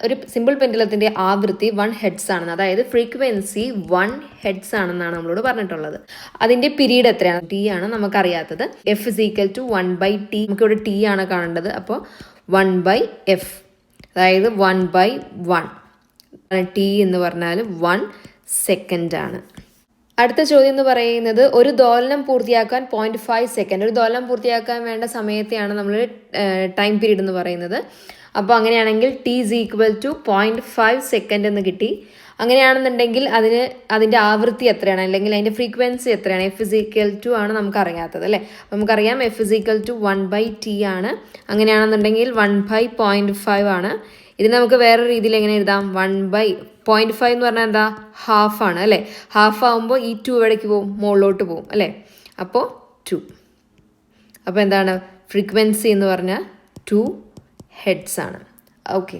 ഒരു സിമ്പിൾ പെൻഡുലത്തിൻ്റെ ആവൃത്തി 1 ഹെഡ്സ് ആണെന്ന്, അതായത് ഫ്രീക്വൻസി 1 ഹെഡ്സ് ആണെന്നാണ് നമ്മളോട് പറഞ്ഞിട്ടുള്ളത്. അതിൻ്റെ പീരീഡ് എത്രയാണ്? ടി ആണ് നമുക്കറിയാത്തത്. F is equal to 1/t. നമുക്കിവിടെ ടി ആണ് കാണേണ്ടത്. അപ്പോൾ 1/f, അതായത് 1/1. ടി എന്ന് പറഞ്ഞാൽ 1 സെക്കൻഡ് ആണ്. അടുത്ത ചോദ്യം എന്ന് പറയുന്നത് ഒരു ദോലനം പൂർത്തിയാക്കാൻ 0.5 സെക്കൻഡ്. ഒരു ദോലനം പൂർത്തിയാക്കാൻ വേണ്ട സമയത്തെയാണ് നമ്മൾ ടൈം പീരീഡ് എന്ന് പറയുന്നത്. അപ്പോൾ അങ്ങനെയാണെങ്കിൽ T is equal to 0.5 second എന്ന് കിട്ടി. അങ്ങനെയാണെന്നുണ്ടെങ്കിൽ അതിൻ്റെ ആവൃത്തി എത്രയാണ്, അല്ലെങ്കിൽ അതിൻ്റെ ഫ്രീക്വൻസി എത്രയാണ്? എഫ് ഇസ് ഈക്വൽ ടു ആണ് നമുക്കറിയാത്തത് അല്ലേ. നമുക്കറിയാം F is equal to 1/t ആണ്. അങ്ങനെയാണെന്നുണ്ടെങ്കിൽ 1/0.5 ആണ്. ഇതിന് നമുക്ക് വേറെ രീതിയിൽ എങ്ങനെ എഴുതാം? 1/0.5 എന്ന് പറഞ്ഞാൽ എന്താ? ഹാഫ് ആണ് അല്ലേ. ഹാഫ് ആകുമ്പോൾ ഈ 2 എവിടേക്ക് പോകും? മുകളിലോട്ട് പോകും അല്ലേ. അപ്പോൾ 2. അപ്പോൾ എന്താണ് ഫ്രീക്വൻസി എന്ന് പറഞ്ഞാൽ 2 ഹെഡ്സ് ആണ്. ഓക്കെ.